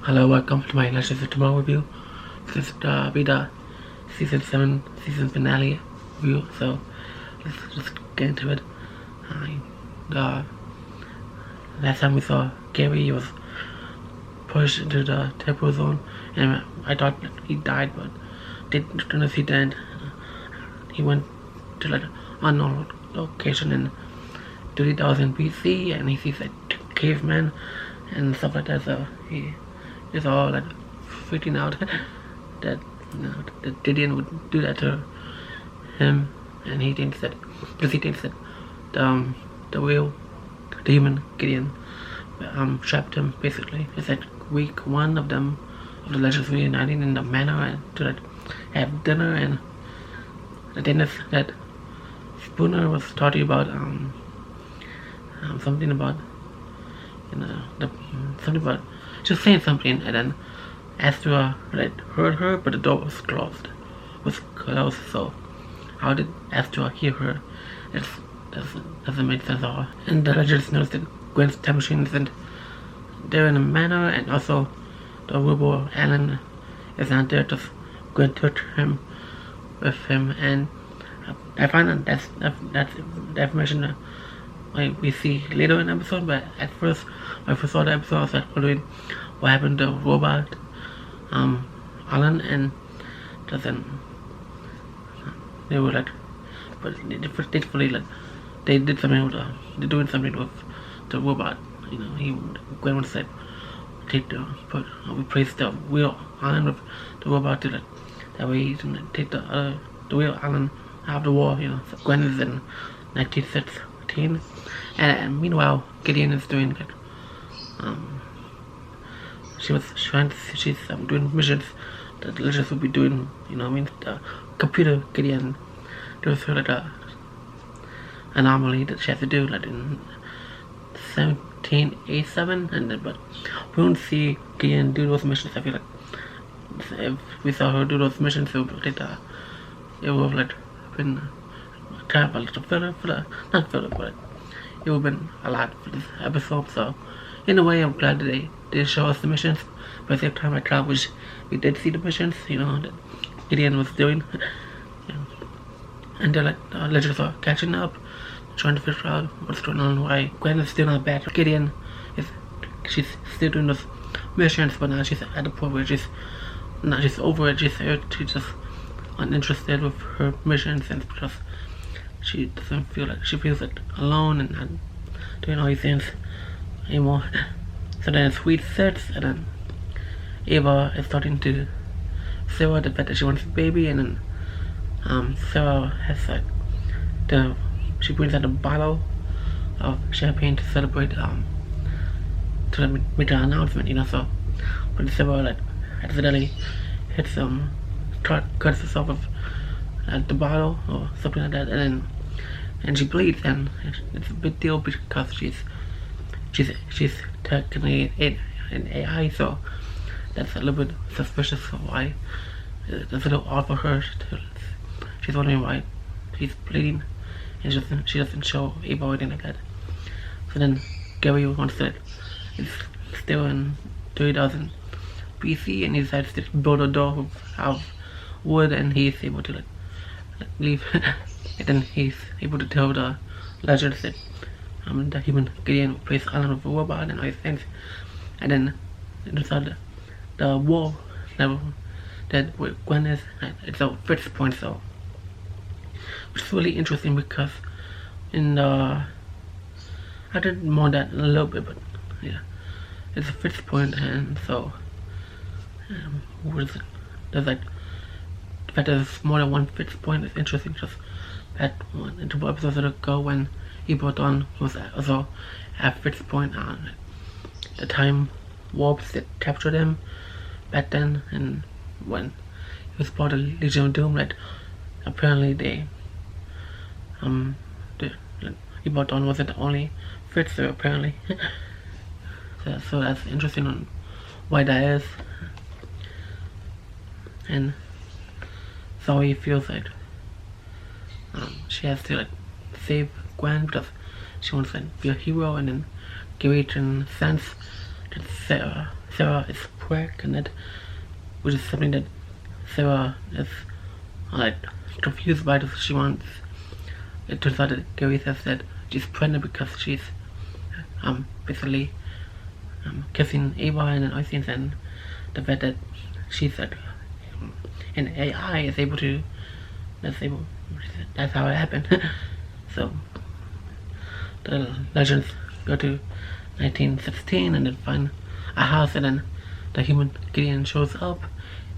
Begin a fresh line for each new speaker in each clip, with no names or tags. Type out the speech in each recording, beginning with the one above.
Hello, welcome to my Legends of Tomorrow review. This is the season 7 season finale review, so let's just get into it. Last time we saw Gary, he was pushed into the temporal zone, and I thought that he died, but didn't he didn't. He went to like unknown location in 30,000 BC, and he sees like cavemen and stuff like that, so he is all like freaking out that that Gideon would do that to him, and he thinks that the human Gideon trapped him basically. It's like week 1 of the Legends reuniting in the manor and to like have dinner, and the thing is that Spooner was talking about something about just saying something, and then Astra heard her, but the door was closed. So how did Astra hear her? It doesn't make sense at all. And the Legends noticed that Gwyn's time machine isn't there in the manor, and also the robot Alan is not there. Just Gwyn took him with him, and I find that that's the information we see later in the episode. But at first, when I first saw the episode, I was like wondering what happened to robot Alan, and they were like, but thankfully like they did something with they're doing something with the robot. Gwyn would said replace the real Alan with the robot to that way he can take the real Alan out of the war. So Gwyn is in 1916, and meanwhile Gideon is doing like she's doing missions that the Legends will be doing. The Computer Gideon, there was like a anomaly that she has to do like in 1787, and then but we don't see Gideon do those missions. I feel like if we saw her do those missions, it would have like been kind of a little filler, not filler, but it would have been a lot for this episode. So in a way, I'm glad that they did show us the missions, but at the same time I kind of wish we did see the missions, that Gideon was doing. And they're like, the Legends are catching up, trying to figure out what's going on, why Gwyn is still not back. Gideon she's still doing those missions, but now she's at the point where she's over it. She's just uninterested with her missions, and because she doesn't feel like, she feels like alone and not doing all these things anymore. So then Sweet sits, and then Ava is starting to Sara the fact that she wants a baby, and then Sara has she brings out a bottle of champagne to celebrate to make an announcement, so when Sara accidentally hits cuts herself with the bottle or something like that, and she bleeds, and it's a big deal because she's technically an AI, so that's a little bit suspicious of why it's a little odd for her. She's wondering why she's bleeding, and she doesn't show Ava or anything like that. So then Gary wants to, it's still in 30,000 BC, and he decides to build a door out of wood, and he's able to leave. And then he's able to tell the Legends that the human Gideon replaced Alan with a robot and all these things. And then inside the wall level that Gwyn is, it's a fixed point, so which is really interesting because in the, I did more that a little bit, but yeah, it's a fixed point, and so what is it? There's like the fact that there's more than one fixed point is interesting. Just that one in 2 episodes ago when Ebon was also at fixed point on the time warps that captured him back then, and when he was part of Legion of Doom, apparently they Ebon wasn't the only fixer apparently. so that's interesting on why that is. And Zoe feels like she has to save Gwyn because she wants to be a hero, and then Gary can sense that Sara is quirk, and that, which is something that Sara is like confused by. This she wants. It turns out that Gary says that she's pregnant because she's basically kissing Ava and other things, and the fact that she's an AI is able to. That's how it happened. So the legends go to 1916 and then find a house, and then the human Gideon shows up,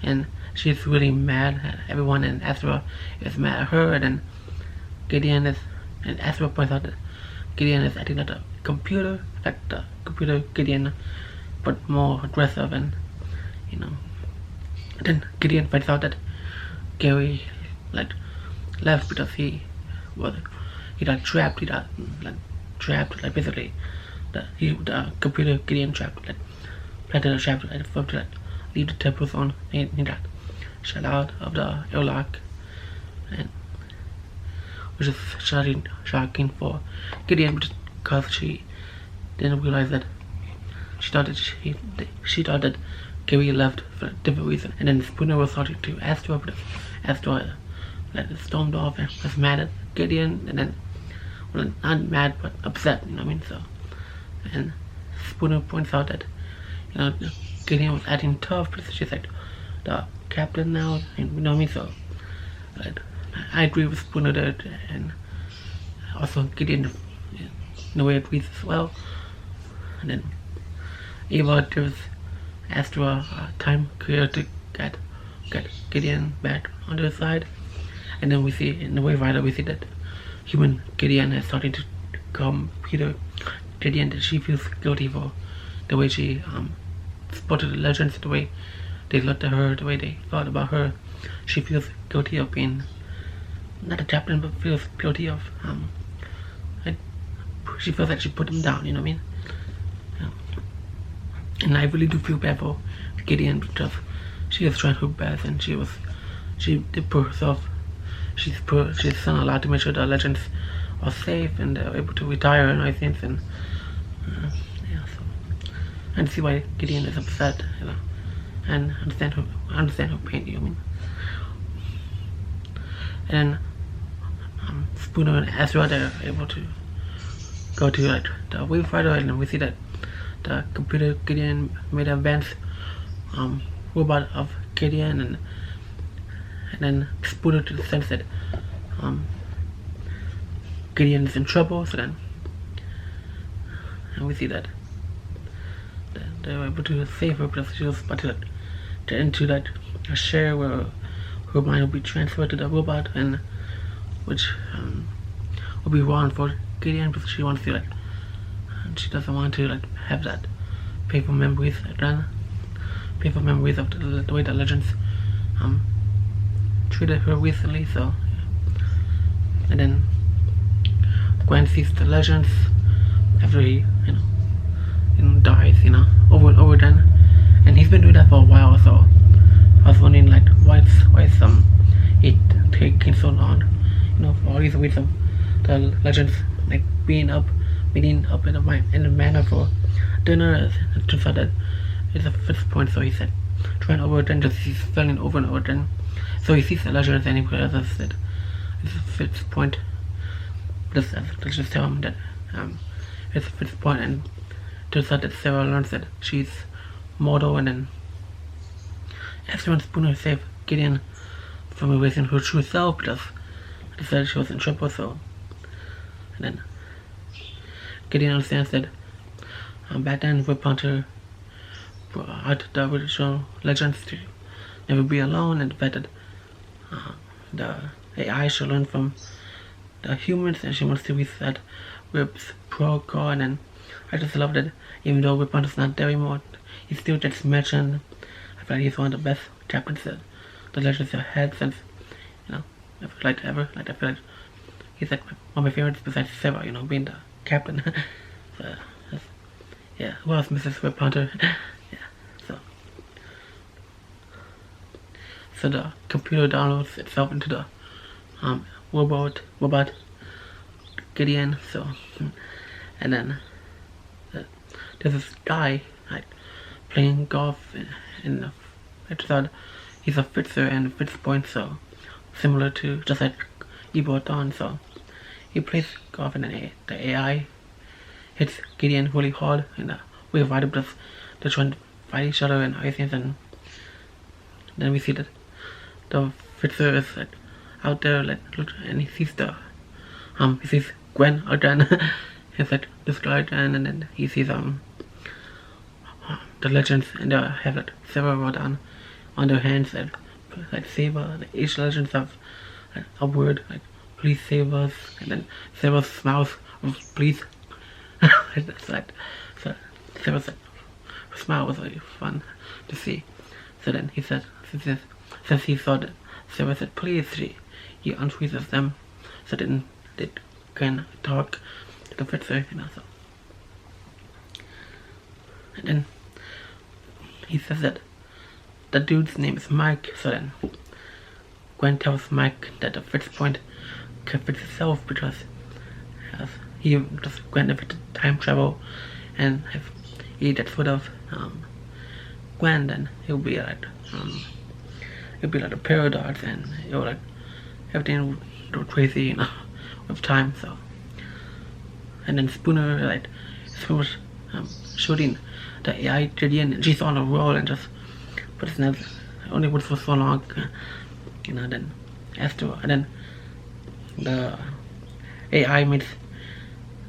and she's really mad at everyone, and Ezra is mad at her, and then Ezra points out that Gideon is acting like a computer, like the computer Gideon, but more aggressive, and then Gideon finds out that Gary left because he got trapped. Like basically the computer Gideon trapped, planted a trap for to leave the temple zone. He got shut out of the airlock, and which is shocking for Gideon because she didn't realize that she thought that Gary left for a different reason. And then Spooner was talking to Astor, but Astor stormed off and was mad at Gideon, and then, well, not mad but upset, you know what I mean? So, and Spooner points out that Gideon was acting tough because she's like the captain now, and you know what I mean? So, I agree with Spooner that, and also Gideon in a way agrees as well. And then Ava gives Astor a time clear to get Gideon back on the side, and then we see in the Wave Rider we see that human Gideon is starting to become Peter Gideon, that she feels guilty for the way she spotted the legends, the way they looked at her, the way they thought about her. She feels guilty of being not a captain, but feels guilty of she feels like she put them down, you know what I mean? And I really do feel bad for Gideon because she is trying her best, and she did put herself, she's done a lot to make sure the legends are safe and they're able to retire and I think, and yeah, so I can see why Gideon is upset, and understand her pain, you know what I mean? And then Spooner and Ezra, they're able to go to the Wave Rider, and then we see that the computer Gideon made an advanced robot of Gideon, and then Spooner to the sense that Gideon is in trouble. So then, and we see that they were able to save her because she was about to get into a share where her mind will be transferred to the robot, and which will be wrong for Gideon because she wants to she doesn't want to have that painful memories again, painful memories of the way the legends treated her recently. So, and then Gwyn sees the legends after he dies over and over again, and he's been doing that for a while. So I was wondering why it taking so long, for all these weeks of the legends meeting up in a manner for dinner. It turns out that it's a fifth point, so he said trying over again, just he's failing over and over again. So he sees the legends and he realizes that it's a fifth point. Let's just tell him that it's a fifth point, and turns out that Sara learns that she's mortal, and then everyone's Spooner save Gideon from erasing her true self because they said she was in trouble. So, and then Gideon understands that back then Whip Hunter brought out the original legends to never be alone, and the fact that the AI should learn from the humans, and she wants to reset Whip's protocol. And then I just love that even though Whip Hunter's not there anymore, he still gets mentioned. I feel like he's one of the best captains that the legends have had since, ever. I feel like he's one of my favorites besides Sara, being the captain. So, yeah, who else misses Whip Hunter? Yeah, so the computer downloads itself into the robot Gideon. So, and then there's this guy playing golf in the episode. He's a fixer and fits points, so similar to just like Ebo Dawn. So he plays golf and then the AI hits Gideon really hard and we fight because they're trying to fight each other and everything. And then we see that the fixer is like out there like look, and he sees Gwyn again. He's like destroyed, and then he sees the legends, and they have like Sara wrote down on their hands that like save us. Each legends have a word like please save us, and then Sara smiles with please. That's like so Sara's smile was really fun to see. So then he said since he saw that Sara said please, he unfreezes them, so then they can talk to the fixer, so. And then he says that the dude's name is Mike, so then Gwyn tells Mike that the fixed point can fix itself because Gwyn invented time travel, and if he gets rid of Gwyn, then it'll be like a paradox, and it'll like everything will go crazy, with time. So, and then Spooner was shooting the AI Gideon, and she's on a roll and just, but it's never only works for so long, then Astro, and then the AI meets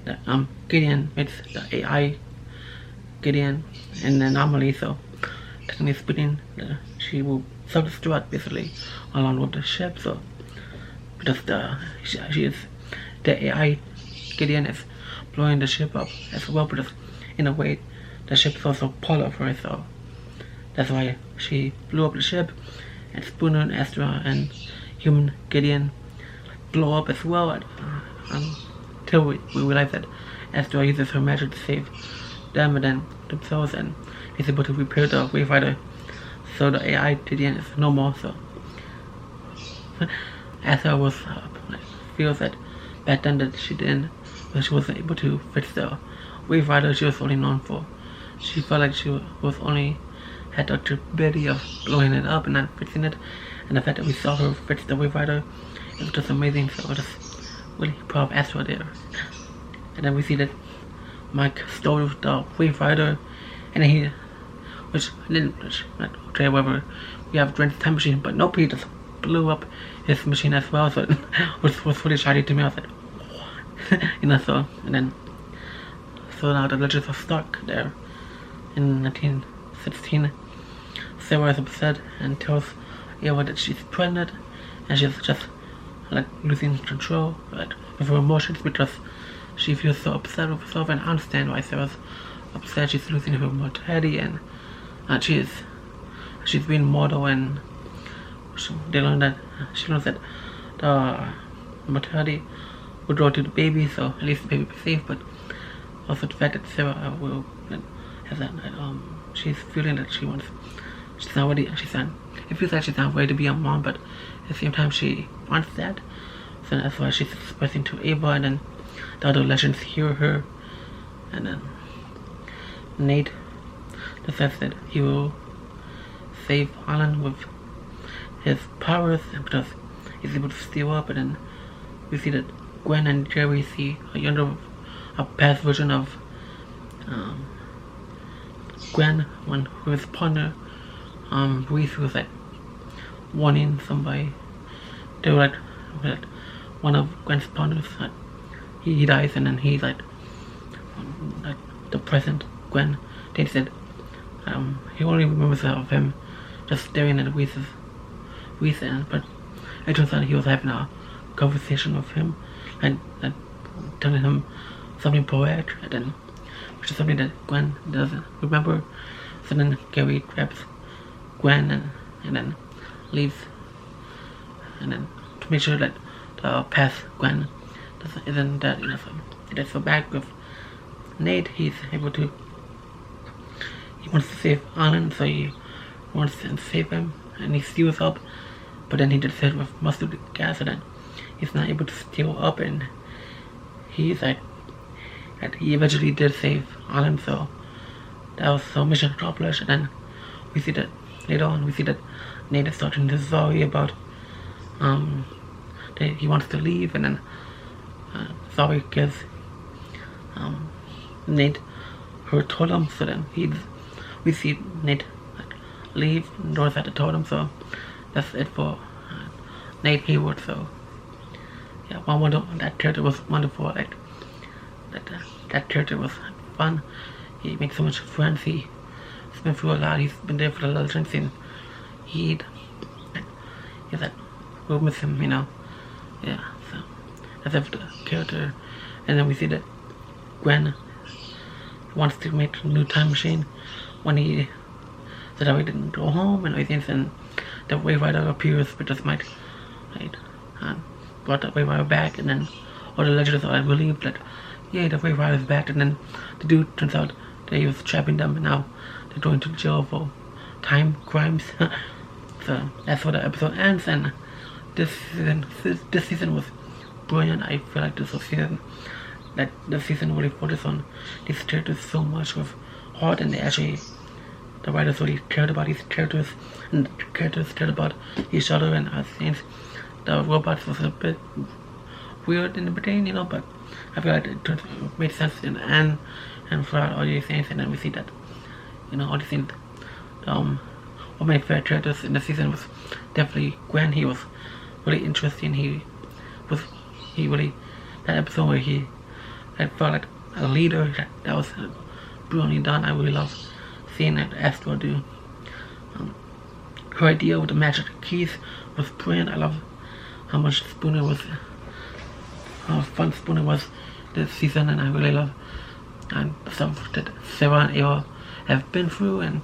the Gideon meets the AI Gideon and anomaly. So technically speaking, she will self-destruct basically along with the ship. So because she is the AI Gideon is blowing the ship up as well, because in a way the ship is also part of her, so that's why she blew up the ship, and Spooner and Astra and human Gideon blow up as well, until we realize that Astra uses her magic to save them and then themselves, and is able to repair the Wayfighter, so the AI Gideon is no more. So Astra was feels that back then that she didn't, but she wasn't able to fix the Wayfighter she was only known for. She felt like she was only had the capability of blowing it up and not fixing it, and the fact that we saw her fix the Wayfighter, it was just amazing. So I was just really proud of Astra there. And then we see that Mike stole the Wayfighter, and then which okay, whatever, we have Gwyn's time machine, but nope, he just blew up his machine as well. So it was really shiny to me. I was like, what? So and then now the legends are stuck there in 1916. Sara is upset and tells Heywood that she's pregnant, and she's just losing control with her emotions because she feels so upset with herself, and I understand why Sara's upset. She's losing her mortality, and she's being mortal, and she learns that the mortality will go to the baby, so at least the baby will be safe. But also the fact that Sara will have that she's feeling that it feels like she's not ready to be a mom, but at the same time she wants that. So that's why she's expressing to Ava, and then the other legends hear her, and then Nate decides that he will save Alan with his powers because he's able to steal up. And then we see that Gwyn and Jerry see a past version of Gwyn, who his partner Reese was warning somebody. They were one of Gwyn's partners, he dies, and then he's the present Gwyn. They said he only remembers of him just staring at Reese, but it turns out he was having a conversation with him and telling him something poetic, and then which is something that Gwyn doesn't remember. So then Gary grabs Gwyn and then leaves, and then to make sure that the past Gwyn isn't dead enough. He gets so back with Nate. He wants to save Alan, so he wants to save him, and he steals up, but then he gets hit with mustard gas, and then he's not able to steal up, and he eventually did save Alan. So that was so mission accomplished. And then we see that later on, we see that Nate is talking to Zoe about that he wants to leave, and then Zoe gives Nate her totem. So then we see Nate leave, doors at the totem. So that's it for Nate Heywood. So yeah, that character was wonderful. Like that character was fun. He makes so much friends. He's been through a lot. He's been there for the little drinks, and he's like, we'll miss him, Yeah, so that's it for the character. And then we see that Gwyn wants to make a new time machine when he said that he didn't go home and everything, and the Wave Rider appears with this mic, right? And brought the Wave Rider back, and then all the legends are relieved that, yeah, the Wave Rider is back, and then the dude turns out that he was trapping them, and now they're going to jail for time crimes. So that's where the episode ends, and this season was brilliant. I feel like this season really focused on these characters so much with heart, and the writers really cared about these characters, and the characters cared about each other. And I think the robots was a bit weird in the beginning, but I feel like it made sense in the end, and throughout all these things. And then we see that, all these things. One of my favorite characters in the season was definitely Gwyn. He was really interesting. He really, that episode where I felt like a leader, that was brilliantly done. I really love seeing that Astro do. Her idea with the magic keys was brilliant. I love how much how fun Spooner was this season, and I really love the stuff that Sara and Ava have been through. And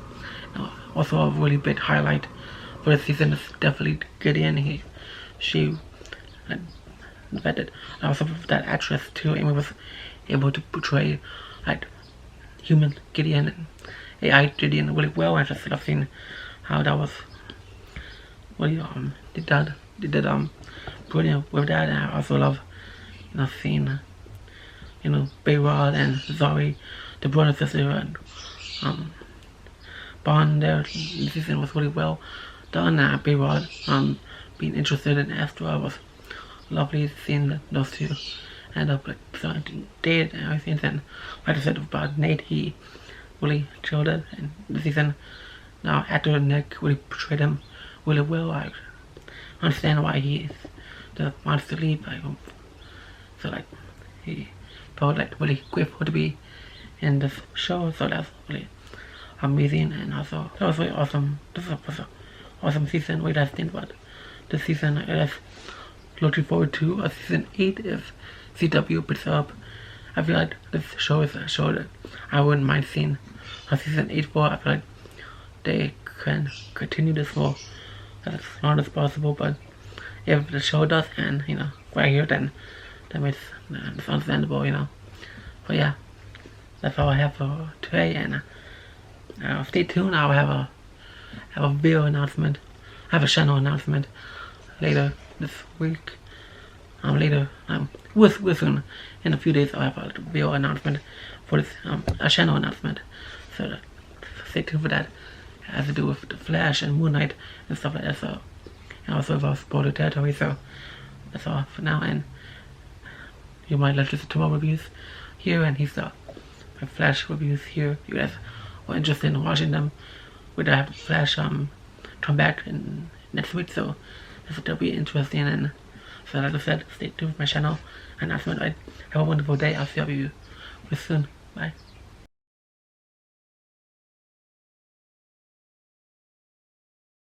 also a really big highlight for the season is definitely Gideon. She vetted. Also that actress too, Amy, was able to portray like human Gideon and AI Gideon really well. I just love seeing how that was really they did brilliant with that. And I also love seeing Bayrod and Zoe, the brother sister, and bond there. The season was really well done. Bayrod being interested in Astra was lovely, seeing those two end up like starting to date and everything. And like I said about Nate, he really showed it in the season. Now actor Nick really portrayed him really well. I understand why he just wants to leave. So like he felt like really grateful to be in this show. So that's really amazing, and also that was really awesome. This was an awesome season. What do you guys think about this season? I guess looking forward to a season 8 if CW picks up. I feel like this show is a show that I wouldn't mind seeing a season 8 for. I feel like they can continue this for as long as possible, but if the show does end, right here, then that makes it's understandable, But yeah, that's all I have for today, and stay tuned. I'll have a video announcement. I have a channel announcement later this week. With soon in a few days I'll have a video announcement for this a channel announcement. So stay tuned for that. It has to do with the Flash and Moon Knight and stuff like that. So and also about spoiler territory. So that's all for now, and you might listen to my reviews here, and here's my Flash reviews here. You guys are interested in watching them. We'll have Flash come back in next week, so that'll be interesting. And so like I said, stay tuned with my channel announcement. Have a wonderful day. I'll see you soon. Bye.